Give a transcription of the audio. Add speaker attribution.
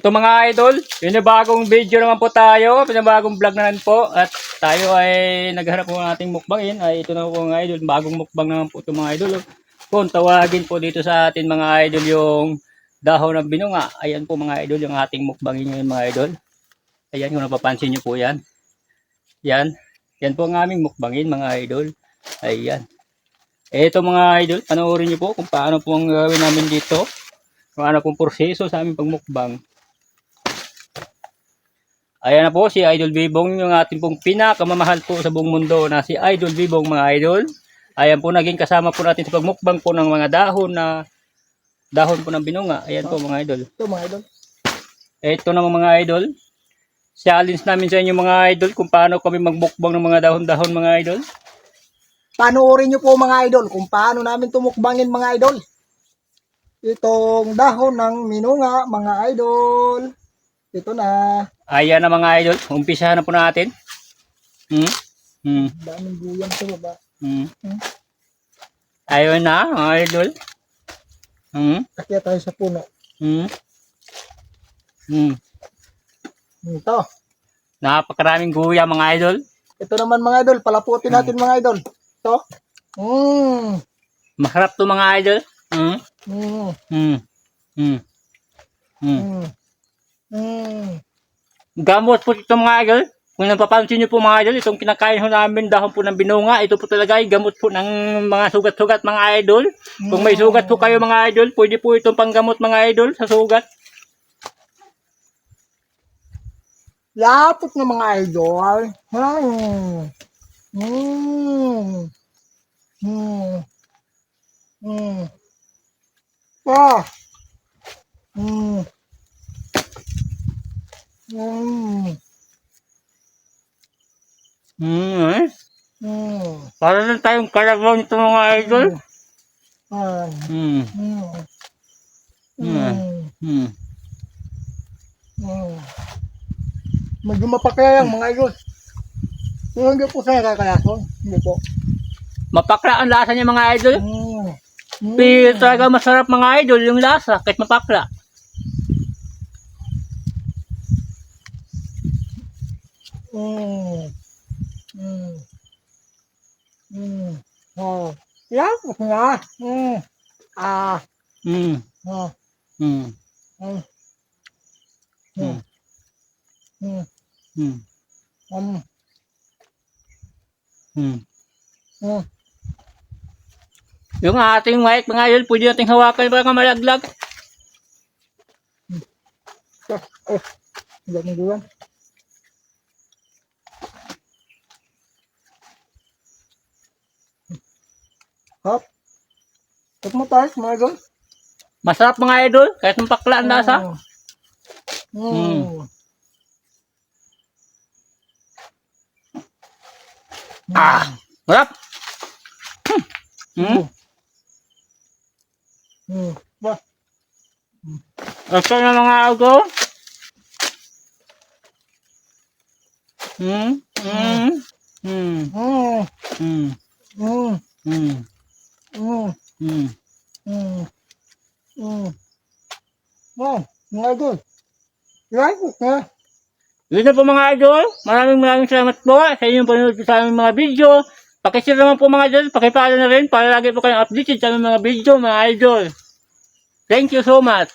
Speaker 1: Ito mga idol, pinabagong video naman po tayo, pinabagong vlog na naman po at tayo ay nagharap po ng ating mukbangin. Ay ito na po mga idol, bagong mukbang naman po ito mga idol. Kung tawagin po dito sa atin mga idol yung dahon ng binunga, ayan po mga idol yung ating mukbangin ngayon mga idol. Ayan kung napapansin nyo po yan. Yan, yan po ang aming mukbangin mga idol. Ayan. Ito mga idol, panoorin nyo po kung paano po ang gawin namin dito. Kung ano pong proseso sa aming pagmukbang. Ayan na po si Idol Bibong, yung ating pong pinakamamahal po sa buong mundo na si Idol Bibong mga idol. Ayan po naging kasama po natin sa pagmukbang po ng mga dahon po ng binunga. Ayan po mga idol.
Speaker 2: Ito mga idol.
Speaker 1: Ito naman mga idol. Challenge namin sa inyo mga idol kung paano kami magmukbang ng mga dahon-dahon mga idol.
Speaker 2: Panoorin nyo po mga idol kung paano namin tumukbangin mga idol. Itong dahon ng minunga mga idol. Ito na.
Speaker 1: Ayan na mga idol. Umpisahan na po natin.
Speaker 2: Daming guyang sa baba.
Speaker 1: Ayun na mga idol.
Speaker 2: Kaya tayo sa puno. Ito.
Speaker 1: Napakaraming guya mga idol.
Speaker 2: Ito naman mga idol. Palaputin natin mga idol. Ito.
Speaker 1: Masarap to mga idol. Gamot po ito mga idol. Kung napapansin nyo po mga idol, itong kinakain ho namin dahon po ng binunga, ito po talaga ay gamot po ng mga sugat-sugat mga idol. Kung may sugat po kayo mga idol, pwede po itong panggamot mga idol sa sugat.
Speaker 2: Lapot ng mga idol.
Speaker 1: Para lang tayong kalagaw nito mga idol.
Speaker 2: Medyo mapakaya yung mga idol. Pero hindi po sa kakalason. Hindi po.
Speaker 1: Mapakla ang lasa niya mga idol. Pero talaga masarap mga idol yung lasa kahit mapakla.
Speaker 2: Yan, nga.
Speaker 1: Yung ating mic mga idol, pwede nating hawakan para malaglag.
Speaker 2: Ganun doon. Hop. Huwag mo tayo, mga idol.
Speaker 1: Masarap mga idol, kahit mapakla ang lasa. Masarap. Ito na mga idol.
Speaker 2: Mga idol. Yan,
Speaker 1: Yun na po mga idol. Maraming salamat po sa inyong panonood sa aming mga video. Pakishare naman po mga idol. Pakipalo na rin para lagi po kayong updated sa aming mga video mga idol. Thank you so much.